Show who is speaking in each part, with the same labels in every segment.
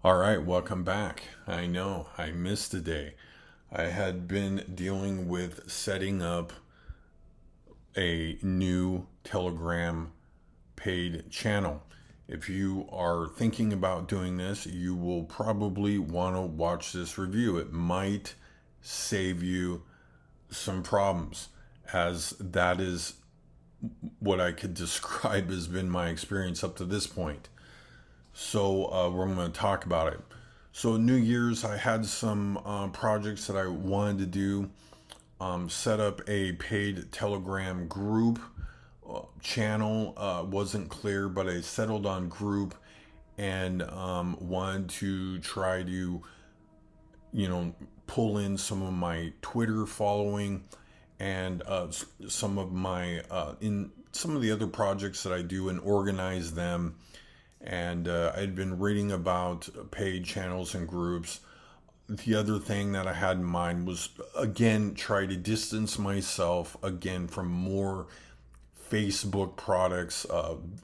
Speaker 1: All right, welcome back. I know I missed a day. I had been dealing with setting up a new Telegram paid channel. If you are thinking about doing this, you will probably want to watch this review. It might save you some problems, as that is what I could describe has been my experience up to this point. So we're going to talk about it. So New Year's, I had some projects that I wanted to do. Set up a paid Telegram group channel. Wasn't clear, but I settled on group and wanted to try to, pull in some of my Twitter following and some of my in some of the other projects that I do and organize them. And I'd been reading about paid channels and groups. The other thing that I had in mind was, again, try to distance myself again from more Facebook products,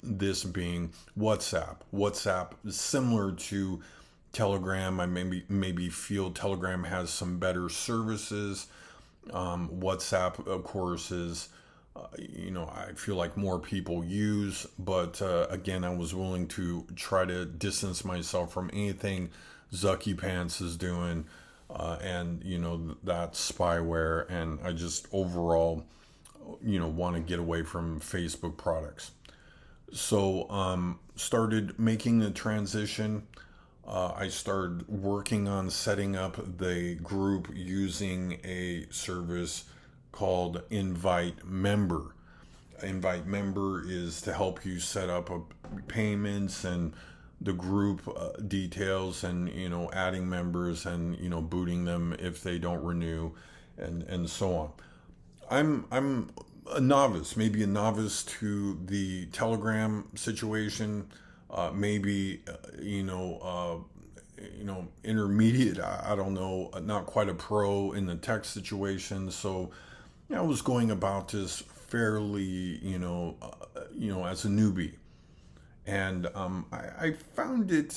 Speaker 1: this being WhatsApp. WhatsApp is similar to Telegram. I maybe feel Telegram has some better services. WhatsApp, of course, is I feel like more people use, but again, I was willing to try to distance myself from anything Zucky Pants is doing, and that spyware, and I just overall, want to get away from Facebook products. So, started making the transition. I started working on setting up the group using a service called InviteMember. InviteMember is to help you set up payments and the group details, and adding members, and booting them if they don't renew, and so on. I'm a novice, maybe a novice to the Telegram situation, maybe intermediate. I don't know, not quite a pro in the tech situation. So I was going about this fairly, as a newbie, and I found it,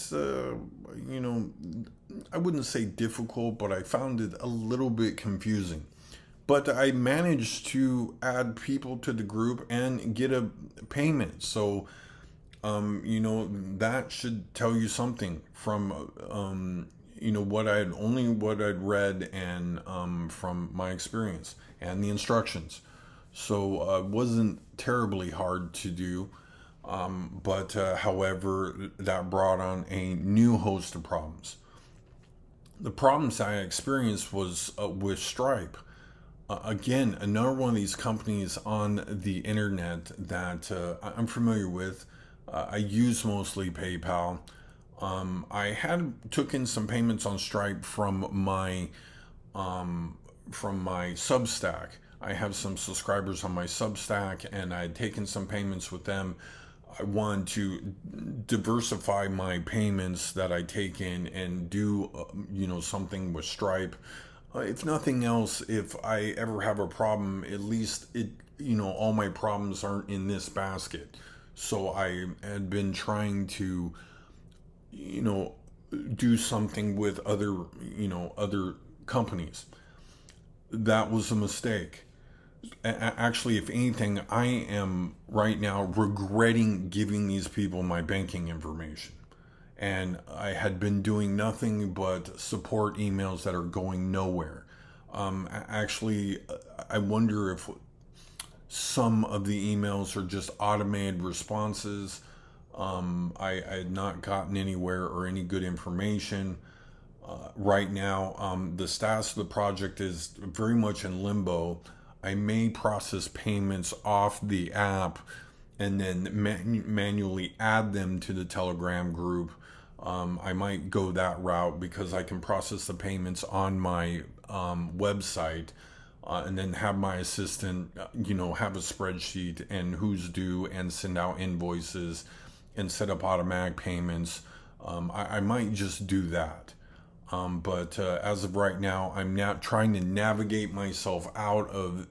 Speaker 1: I wouldn't say difficult, but I found it a little bit confusing. But I managed to add people to the group and get a payment. So, that should tell you something from, what I'd read, and from my experience and the instructions. So, it wasn't terribly hard to do. But however, that brought on a new host of problems. The problems I experienced was with Stripe. Again, another one of these companies on the internet that I'm familiar with. I use mostly PayPal. I had took in some payments on Stripe from my Substack. I have some subscribers on my Substack, and I had taken some payments with them. I wanted to diversify my payments that I take in and do, something with Stripe. If nothing else, if I ever have a problem, at least all my problems aren't in this basket. So I had been trying to, do something with other companies. That was a mistake. Actually, if anything, I am right now regretting giving these people my banking information. And I had been doing nothing but support emails that are going nowhere. Actually, I wonder if some of the emails are just automated responses. I had not gotten anywhere or any good information. Right now, the status of the project is very much in limbo. I may process payments off the app and then manually add them to the Telegram group. I might go that route because I can process the payments on my website, and then have my assistant, have a spreadsheet and who's due, and send out invoices and set up automatic payments. I might just do that. But as of right now, I'm now trying to navigate myself out of,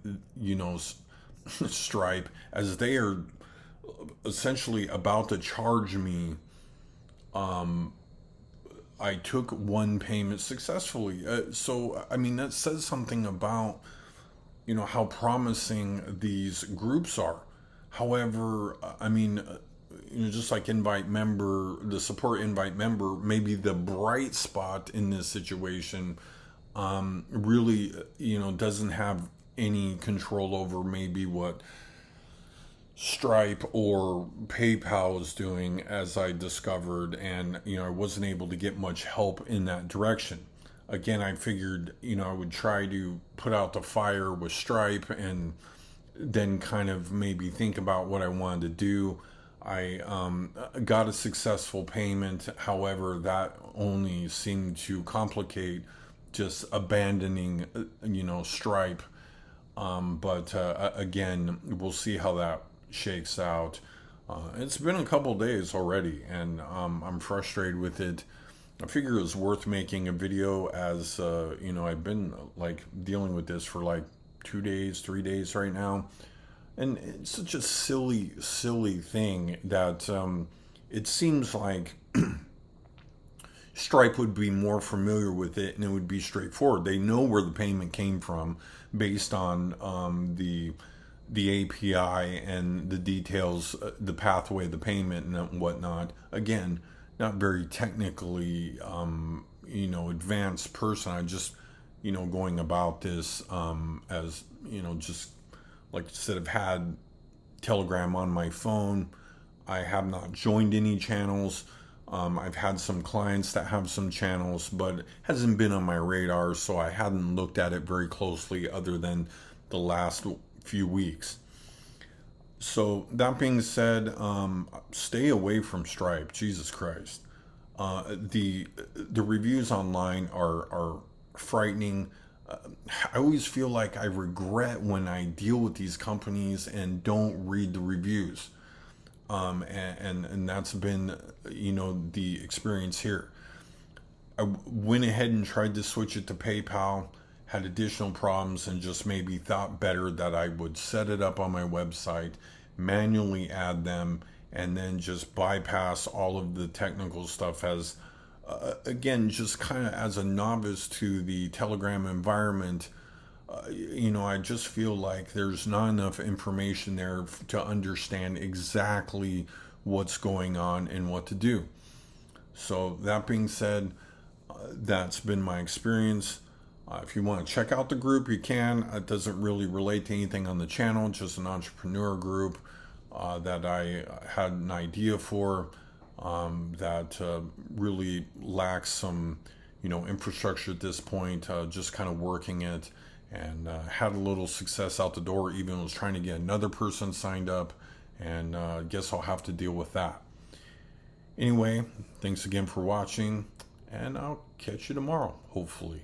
Speaker 1: Stripe, as they are essentially about to charge me I took one payment successfully. So, I mean, that says something about, how promising these groups are. However, I mean, just like InviteMember, the support InviteMember, maybe the bright spot in this situation, really, doesn't have any control over maybe what Stripe or PayPal is doing, as I discovered, and I wasn't able to get much help in that direction. Again, I figured I would try to put out the fire with Stripe and then kind of maybe think about what I wanted to do. I got a successful payment. However, that only seemed to complicate just abandoning Stripe. But again, we'll see how that shakes out. It's been a couple days already, and I'm frustrated with it. I figure it was worth making a video, as I've been like dealing with this for like 2 days, 3 days right now, and it's such a silly thing that it seems like Stripe would be more familiar with it, and it would be straightforward. They know where the payment came from based on the API and the details, the pathway, the payment, and whatnot. Again, not very technically, advanced person. I just, going about this as, just like I said, I've had Telegram on my phone. I have not joined any channels. I've had some clients that have some channels, but it hasn't been on my radar, so I hadn't looked at it very closely other than the last few weeks. So that being said, stay away from Stripe. Jesus Christ. The reviews online are frightening. I always feel like I regret when I deal with these companies and don't read the reviews. And that's been, the experience here. I went ahead and tried to switch it to PayPal, had additional problems, and just maybe thought better that I would set it up on my website, manually add them, and then just bypass all of the technical stuff as, again, just kind of as a novice to the Telegram environment. I just feel like there's not enough information there to understand exactly what's going on and what to do. So that being said, that's been my experience. If you want to check out the group, you can. It doesn't really relate to anything on the channel, just an entrepreneur group that I had an idea for that really lacks some, infrastructure at this point, just kind of working it, and had a little success out the door, even was trying to get another person signed up, and guess I'll have to deal with that. Anyway, thanks again for watching, and I'll catch you tomorrow, hopefully.